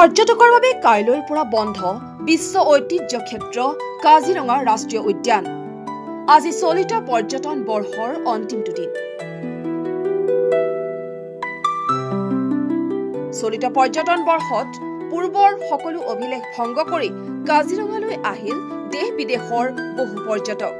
পৰ্যটকৰ বাবে কাইলৈৰ পৰা বন্ধ বিশ্ব ঐতিহ্য ক্ষেত্ৰ কাজিৰঙা ৰাষ্ট্ৰীয় উদ্যান। আজি চলিত পৰ্যটন বৰ্ষৰ অন্তিমটো দিন। চলিত পৰ্যটন বৰ্ষত পূৰ্বৰ সকলো অভিলেখ ভংগ কৰি কাজিৰঙালৈ আহিল দেশ বিদেশৰ বহু পৰ্যটক।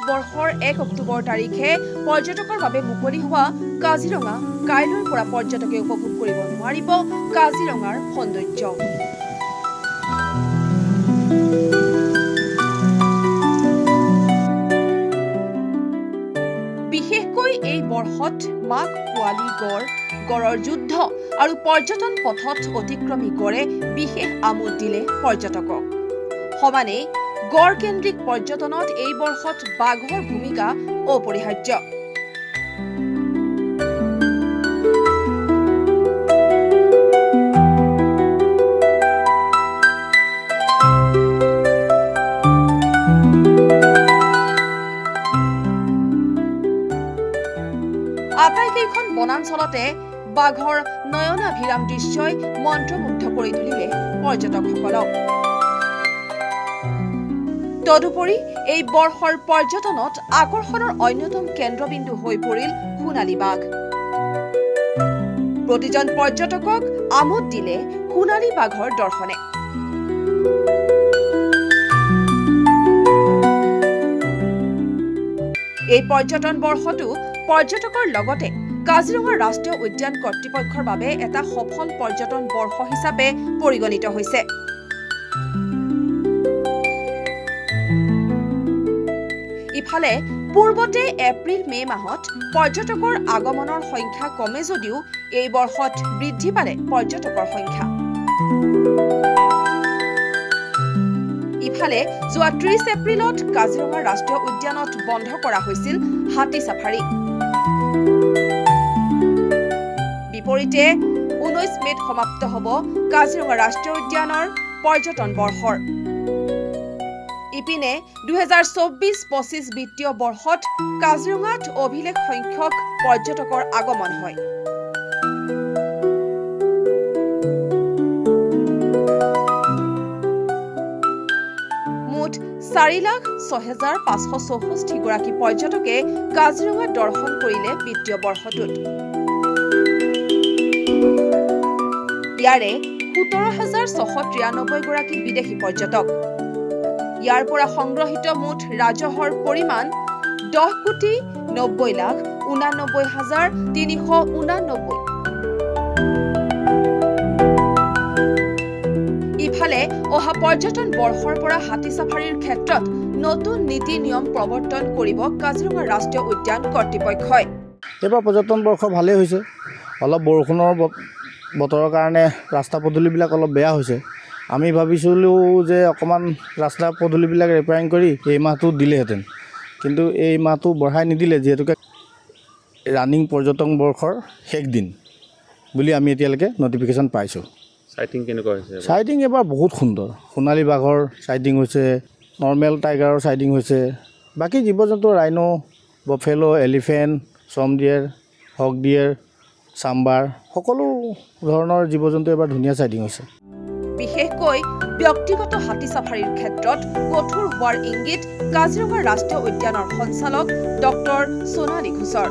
বৰ্ষৰ 1 অক্টোবৰ তাৰিখে পৰ্যটকৰ বাবে মুকলি হোৱা কাজিৰঙা কাইলৈৰ পৰা পৰ্যটকে উপভোগ কৰিব নোৱাৰিব কাজিৰঙাৰ সৌন্দৰ্য। বিশেষকৈ এই বৰ্ষত মাঘ পোৱালি গড়ৰ যুদ্ধ আৰু পৰ্যটন পথত অতিক্ৰমী গড়ে বিশেষ আমোদ দিলে পৰ্যটকক। সমানে গড়কেন্দ্ৰিক পৰ্যটনত এই বৰ্ষত বাঘৰ ভূমিকা অপৰিহাৰ্য। আটাইকেইখন বনাঞ্চলতে বাঘৰ নয়নাভিৰাম দৃশ্যই মন্ত্ৰমুগ্ধ কৰি তুলিলে পৰ্যটকসকলক। তদুপৰি এই বৰ্ষৰ পৰ্যটনত আকৰ্ষণৰ অন্যতম কেন্দ্ৰবিন্দু হৈ পৰিল সোণালী বাঘ। প্ৰতিজন পৰ্যটকক আমোদ দিলে সোণালী বাঘৰ দৰ্শনে। এই পৰ্যটন বৰ্ষটো পৰ্যটকৰ লগতে কাজিৰঙা ৰাষ্ট্ৰীয় উদ্যান কৰ্তৃপক্ষৰ বাবে এটা সফল পৰ্যটন বৰ্ষ হিচাপে পৰিগণিত হৈছে। ইফালে পূৰ্বতে এপ্ৰিল-মে মাহত পৰ্যটকৰ আগমনৰ সংখ্যা কমে যদিও এই বৰ্ষত বৃদ্ধি পালে পৰ্যটকৰ সংখ্যা। ইফালে যোৱা 30 এপ্ৰিলত কাজিৰঙা ৰাষ্ট্ৰীয় উদ্যানত বন্ধ কৰা হৈছিল হাতী চাফাৰী। বিপৰীতে 19 মেত সমাপ্ত হ'ব কাজিৰঙা ৰাষ্ট্ৰীয় উদ্যানৰ পৰ্যটন বৰ্ষৰ। ইপিনে 2024-25 বিত্তীয় বৰ্ষত কাজিৰঙাত অভিলেখ সংখ্যক পৰ্যটকৰ আগমন হয়। মুঠ 4,06,564 গৰাকী পৰ্যটকে কাজিৰঙা দৰ্শন কৰিলে বিত্তীয় বৰ্ষটোত। ইয়াৰে 17,693 গৰাকী বিদেশী পৰ্যটক। ইয়াৰ পৰা সংগ্ৰহিত মুঠ ৰাজহৰ পৰিমাণ 10,90,89,389। ইফালে অহা পৰ্যটন বৰ্ষৰ পৰা হাতী চাফাৰীৰ ক্ষেত্ৰত নতুন নীতি নিয়ম প্ৰৱৰ্তন কৰিব কাজিৰঙা ৰাষ্ট্ৰীয় উদ্যান কৰ্তৃপক্ষই। এইবাৰ পৰ্যটন বৰ্ষ ভালেই হৈছে। অলপ বৰষুণৰ বতৰৰ কাৰণে ৰাস্তা পদূলিবিলাক অলপ বেয়া হৈছে। আমি ভাবিছিলোঁ যে অকণমান ৰাস্তা পদূলিবিলাক ৰিপেয়াৰিং কৰি এই মাহটো দিলেহেঁতেন, কিন্তু এই মাহটো বঢ়াই নিদিলে, যিহেতুকে ৰানিং পৰ্যটন বৰ্ষৰ শেষ দিন বুলি আমি এতিয়ালৈকে নটিফিকেশ্যন পাইছোঁ। চাইটিং কেনেকুৱা হৈছে? চাইটিং এবাৰ বহুত সুন্দৰ। সোণালী বাঘৰ চাইটিং হৈছে, নৰ্মেল টাইগাৰৰ চাইটিং হৈছে, বাকী জীৱ জন্তু ৰাইনো, বফেলো, এলিফেণ্ট, চম ডিয়েৰ, হক ডিয়েৰ, চাম্বাৰ, সকলো ধৰণৰ জীৱ জন্তু এবাৰ ধুনীয়া চাইটিং হৈছে। বিশেষকৈ ব্যক্তিগত হাতী চাফাৰীৰ ক্ষেত্ৰত কঠোৰ হোৱাৰ ইংগিত কাজিৰঙা ৰাষ্ট্ৰীয় উদ্যানৰ সঞ্চালক ডক্টৰ সোণালী ঘোষৰ।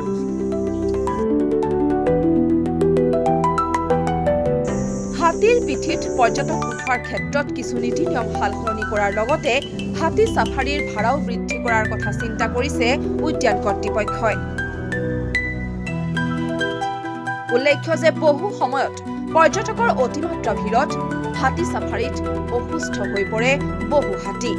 হাতীৰ পিঠিত পৰ্যটক উঠোৱাৰ ক্ষেত্ৰত কিছু নীতি নিয়ম সালসলনি কৰাৰ লগতে হাতী চাফাৰীৰ ভাড়াও বৃদ্ধি কৰাৰ কথা চিন্তা কৰিছে উদ্যান কৰ্তৃপক্ষই। উল্লেখ্য যে বহু সময়ত পৰ্যটকৰ অতিমাত্ৰা ভিৰত হাতী চাফাৰীত অসুস্থ হৈ পৰে বহু হাতী।